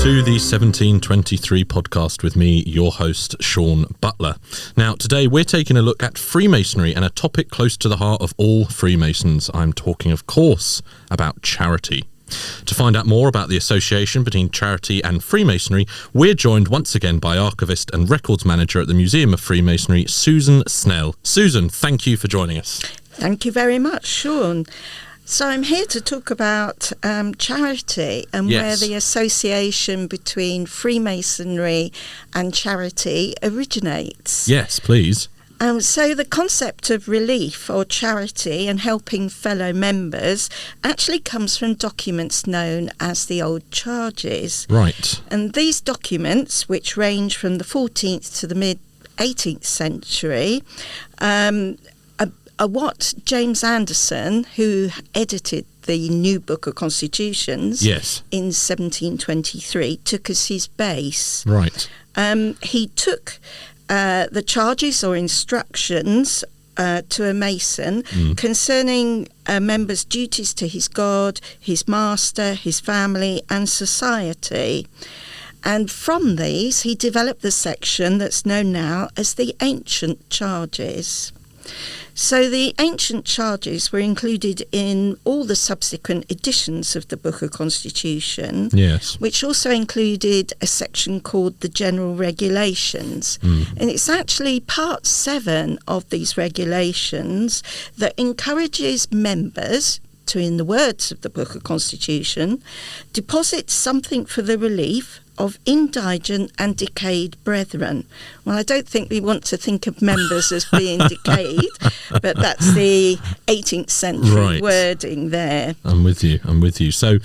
to the 1723 podcast with me, your host, Shaun Butler. Now, today we're taking a look at Freemasonry and a topic close to the heart of all Freemasons. I'm talking, of course, about charity. To find out more about the association between charity and Freemasonry, we're joined once again by archivist and records manager at the Museum of Freemasonry, Susan Snell. Susan, thank you for joining us. Thank you very much, Shaun. So I'm here to talk about charity and where the association between Freemasonry and charity originates. Yes, please. So the concept of relief or charity and helping fellow members actually comes from documents known as the Old Charges. Right. And these documents, which range from the 14th to the mid-18th century, are what James Anderson, who edited the New Book of Constitutions in 1723, took as his base. Right. He took the charges or instructions to a Mason concerning a member's duties to his God, his master, his family and society. And from these, he developed the section that's known now as the Ancient Charges. So the Ancient Charges were included in all the subsequent editions of the Book of Constitution, which also included a section called the General Regulations. And it's actually part 7 of these regulations that encourages members to, in the words of the Book of Constitution, deposit something for the relief of indigent and decayed brethren. Well, I don't think we want to think of members as being decayed, but that's the 18th century wording there. I'm with you. So,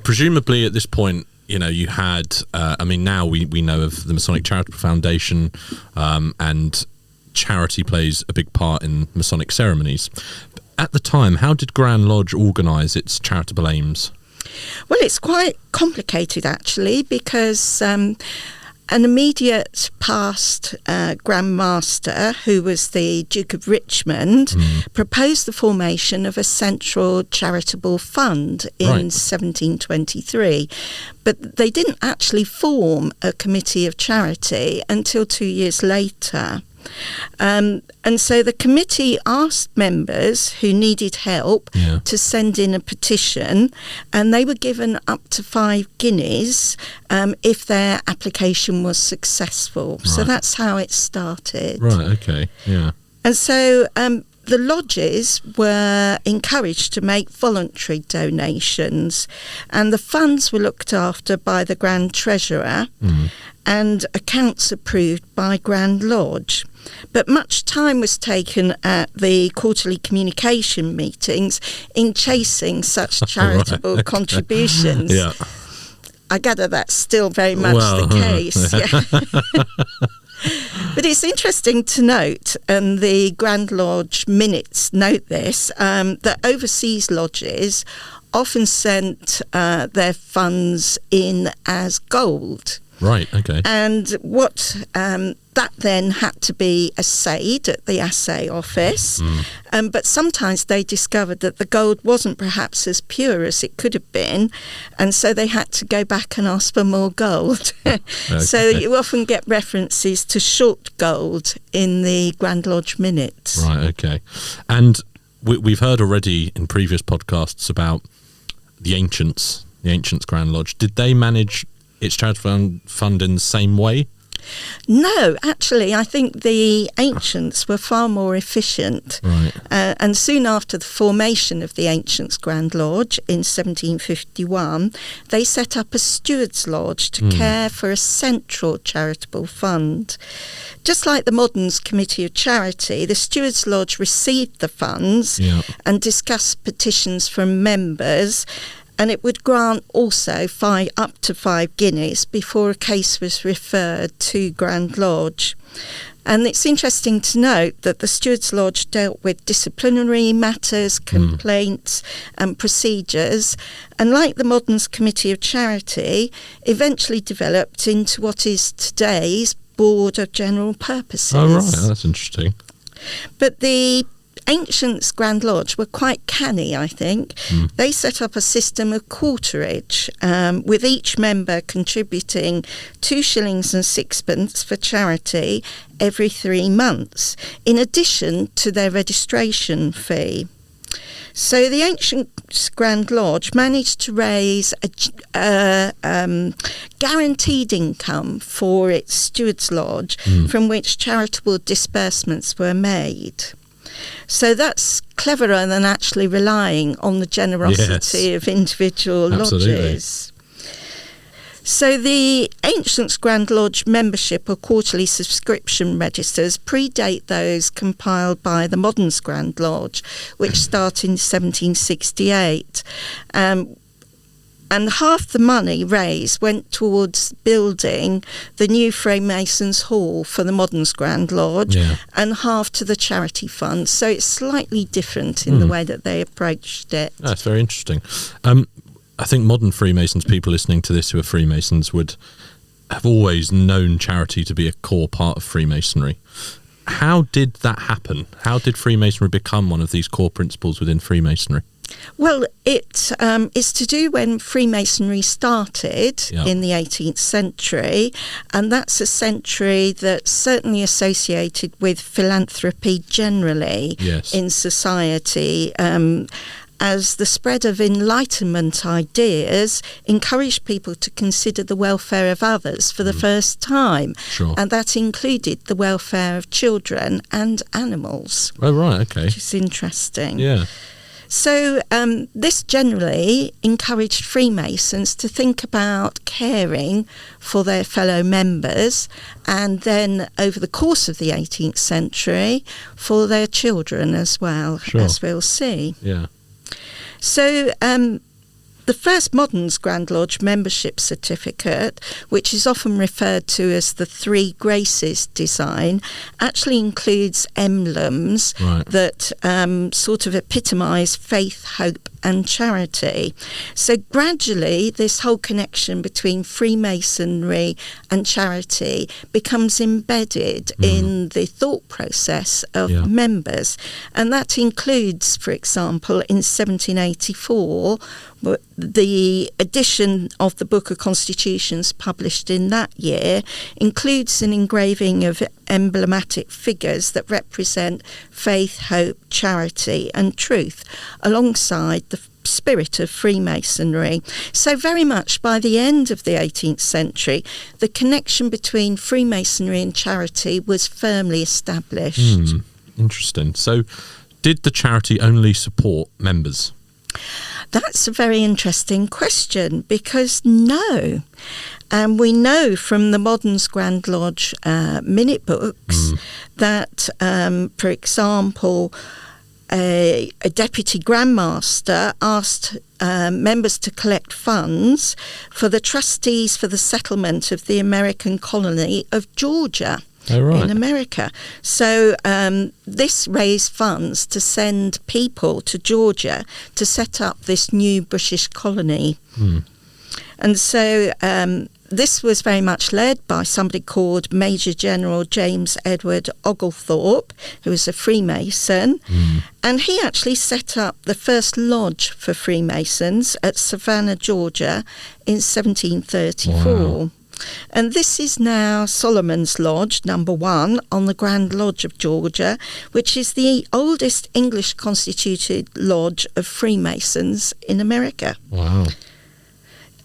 presumably at this point, you had, now we know of the Masonic Charitable Foundation, and charity plays a big part in Masonic ceremonies. At the time, how did Grand Lodge organise its charitable aims? Well, it's quite complicated, actually, because an immediate past Grand Master, who was the Duke of Richmond, proposed the formation of a central charitable fund in 1723. But they didn't actually form a committee of charity until 2 years later. And so the committee asked members who needed help to send in a petition, and they were given up to 5 guineas if their application was successful. Right. So that's how it started. Right, okay, yeah. And so the lodges were encouraged to make voluntary donations, and the funds were looked after by the Grand Treasurer and accounts approved by Grand Lodge. But much time was taken at the quarterly communication meetings in chasing such charitable contributions. Yeah. I gather that's still very much the case. But it's interesting to note, and the Grand Lodge minutes note this, that overseas lodges often sent their funds in as gold. Right, okay. And what that then had to be assayed at the assay office, but sometimes they discovered that the gold wasn't perhaps as pure as it could have been, and so they had to go back and ask for more gold. Okay. So you often get references to short gold in the Grand Lodge minutes. Right, okay. And we've heard already in previous podcasts about the Ancients Grand Lodge. Did they manage its charitable fund in the same way? No, actually, I think the Ancients were far more efficient. Right. And soon after the formation of the Ancients Grand Lodge in 1751, they set up a Steward's Lodge to care for a central charitable fund. Just like the Moderns Committee of Charity, the Steward's Lodge received the funds and discussed petitions from members, and it would grant also up to 5 guineas before a case was referred to Grand Lodge. And it's interesting to note that the Steward's Lodge dealt with disciplinary matters, complaints and procedures, and like the Moderns Committee of Charity, eventually developed into what is today's Board of General Purposes. Oh, right, that's interesting. But the ancients' Grand Lodge were quite canny, I think. They set up a system of quarterage, with each member contributing 2 shillings and 6pence for charity every 3 months, in addition to their registration fee. So the ancient Grand Lodge managed to raise a guaranteed income for its Steward's Lodge, from which charitable disbursements were made. So that's cleverer than actually relying on the generosity of individual lodges. So the Ancients Grand Lodge membership or quarterly subscription registers predate those compiled by the Modern Grand Lodge, which started in 1768. And half the money raised went towards building the new Freemasons Hall for the Modern Grand Lodge, and half to the charity fund. So it's slightly different in the way that they approached it. That's very interesting. I think modern Freemasons, people listening to this who are Freemasons, would have always known charity to be a core part of Freemasonry. How did that happen? How did Freemasonry become one of these core principles within Freemasonry? Well, it is to do when Freemasonry started in the 18th century, and that's a century that's certainly associated with philanthropy generally in society. As the spread of Enlightenment ideas encouraged people to consider the welfare of others for the first time. And that included the welfare of children and animals. Oh, right, okay. Which is interesting. Yeah. So this generally encouraged Freemasons to think about caring for their fellow members, and then over the course of the 18th century for their children as well, as we'll see. Yeah. So the first Modern Grand Lodge membership certificate, which is often referred to as the Three Graces design, actually includes emblems that sort of epitomise faith, hope and charity. So gradually this whole connection between Freemasonry and charity becomes embedded in the thought process of members. And that includes, for example, in 1784, the edition of the Book of Constitutions published in that year includes an engraving of emblematic figures that represent faith, hope, charity and truth, alongside the spirit of Freemasonry. So very much by the end of the 18th century, the connection between Freemasonry and charity was firmly established. Interesting. So did the charity only support members? That's a very interesting question, because no. And we know from the Modern Grand Lodge minute books that, for example, a deputy grandmaster asked members to collect funds for the trustees for the settlement of the American colony of Georgia. In America. So this raised funds to send people to Georgia to set up this new British colony. And so this was very much led by somebody called Major General James Edward Oglethorpe, who was a Freemason. And he actually set up the first lodge for Freemasons at Savannah, Georgia in 1734. And this is now Solomon's Lodge, number 1, on the Grand Lodge of Georgia, which is the oldest English constituted lodge of Freemasons in America. Wow.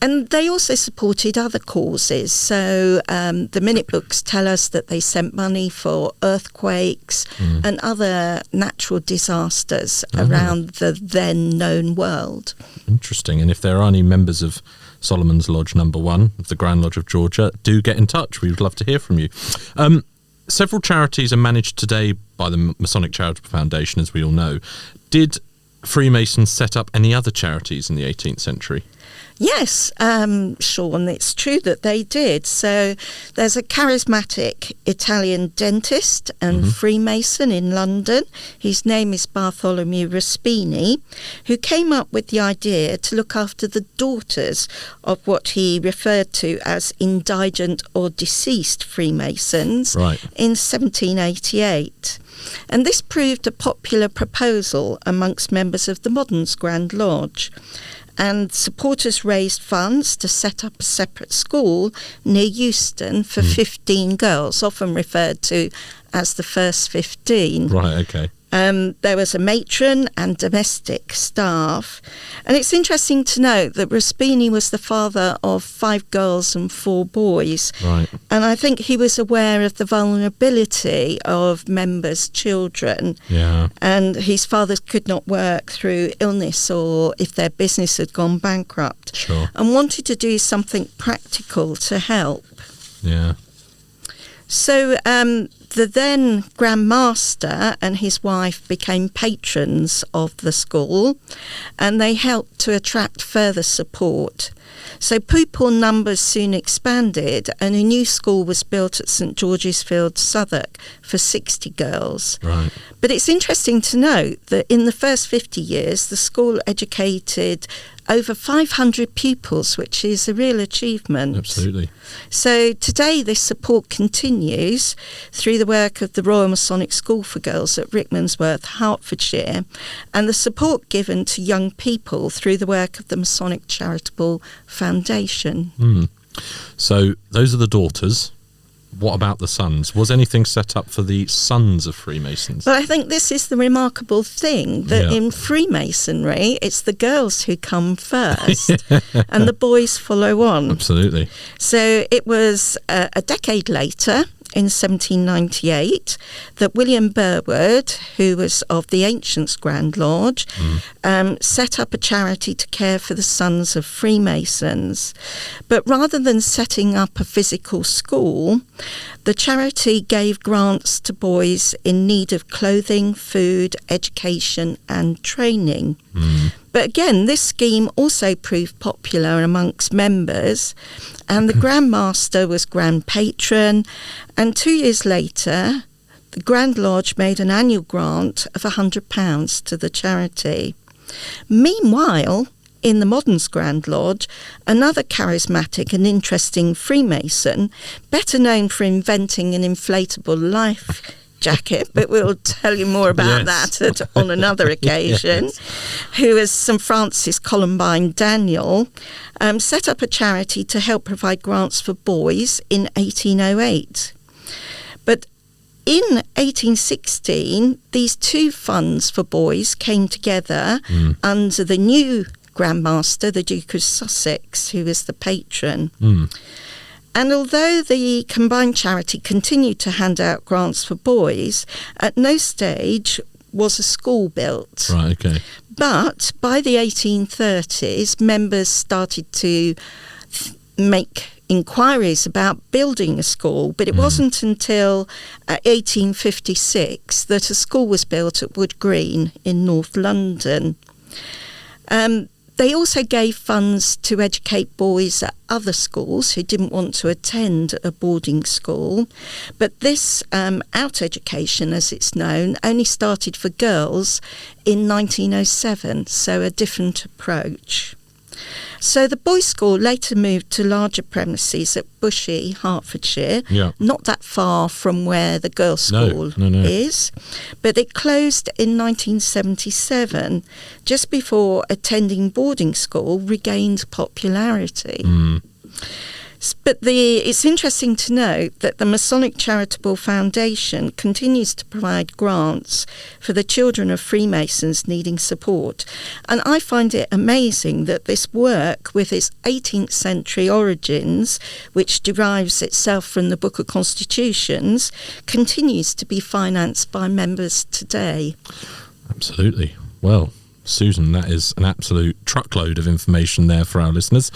And they also supported other causes. So the minute books tell us that they sent money for earthquakes and other natural disasters around the then known world. Interesting. And if there are any members of Solomon's Lodge number 1 of the Grand Lodge of Georgia, do get in touch. We would love to hear from you. Several charities are managed today by the Masonic Charitable Foundation, as we all know. Did Freemasons set up any other charities in the 18th century? Yes, Shaun, it's true that they did. So there's a charismatic Italian dentist and Freemason in London. His name is Bartholomew Respini, who came up with the idea to look after the daughters of what he referred to as indigent or deceased Freemasons in 1788. And this proved a popular proposal amongst members of the modern Grand Lodge. And supporters raised funds to set up a separate school near Euston for 15 girls, often referred to as the first 15. Right, okay. There was a matron and domestic staff. And it's interesting to note that Respini was the father of 5 girls and 4 boys. Right. And I think he was aware of the vulnerability of members' children. Yeah. And his fathers could not work through illness or if their business had gone bankrupt. Sure. And wanted to do something practical to help. Yeah. So the then Grand Master and his wife became patrons of the school, and they helped to attract further support. So pupil numbers soon expanded, and a new school was built at St George's Field, Southwark, for 60 girls. Right. But it's interesting to note that in the first 50 years, the school educated over 500 pupils, which is a real achievement. Absolutely. So today this support continues through the work of the Royal Masonic School for Girls at Rickmansworth, Hertfordshire, and the support given to young people through the work of the Masonic Charitable Foundation. So those are the daughters. What about the sons? Was anything set up for the sons of Freemasons? But I think this is the remarkable thing, that in Freemasonry, it's the girls who come first and the boys follow on. Absolutely. So it was a decade later, in 1798, that William Burwood, who was of the Ancients Grand Lodge, set up a charity to care for the sons of Freemasons. But rather than setting up a physical school, the charity gave grants to boys in need of clothing, food, education and training. But again, this scheme also proved popular amongst members, and the Grand Master was Grand Patron, and 2 years later, the Grand Lodge made an annual grant of £100 to the charity. Meanwhile, in the modern Grand Lodge, another charismatic and interesting Freemason, better known for inventing an inflatable life jacket, but we'll tell you more about that on another occasion, who is St Francis Columbine Daniel, set up a charity to help provide grants for boys in 1808. But in 1816, these 2 funds for boys came together under the new Grand Master, the Duke of Sussex, who was the patron. And although the combined charity continued to hand out grants for boys, at no stage was a school built. Right, okay. But by the 1830s, members started to make inquiries about building a school, but it wasn't until 1856 that a school was built at Wood Green in North London. They also gave funds to educate boys at other schools who didn't want to attend a boarding school. But this out education, as it's known, only started for girls in 1907, so a different approach. So the boys' school later moved to larger premises at Bushey, Hertfordshire, not that far from where the girls' school is. But it closed in 1977, just before attending boarding school regained popularity. But it's interesting to note that the Masonic Charitable Foundation continues to provide grants for the children of Freemasons needing support. And I find it amazing that this work, with its 18th century origins, which derives itself from the Book of Constitutions, continues to be financed by members today. Absolutely. Well, Susan, that is an absolute truckload of information there for our listeners.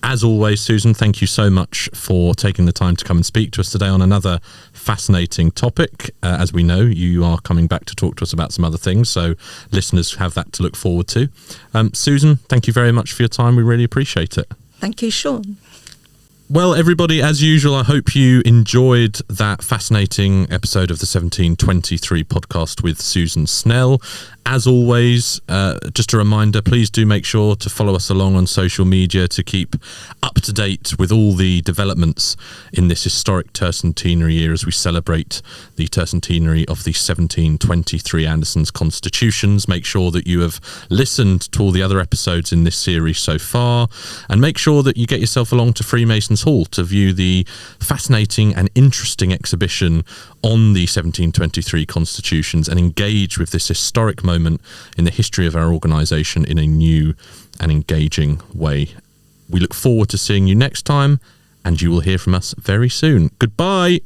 As always, Susan, thank you so much for taking the time to come and speak to us today on another fascinating topic. As we know, you are coming back to talk to us about some other things, so listeners have that to look forward to. Susan, thank you very much for your time. We really appreciate it. Thank you, Shaun. Well, everybody, as usual, I hope you enjoyed that fascinating episode of the 1723 podcast with Susan Snell. As always, just a reminder, please do make sure to follow us along on social media to keep up to date with all the developments in this historic tercentenary year as we celebrate the tercentenary of the 1723 Anderson's constitutions. Make sure that you have listened to all the other episodes in this series so far, and make sure that you get yourself along to Freemasons Hall to view the fascinating and interesting exhibition on the 1723 constitutions and engage with this historic moment in the history of our organisation in a new and engaging way. We look forward to seeing you next time, and you will hear from us very soon. Goodbye.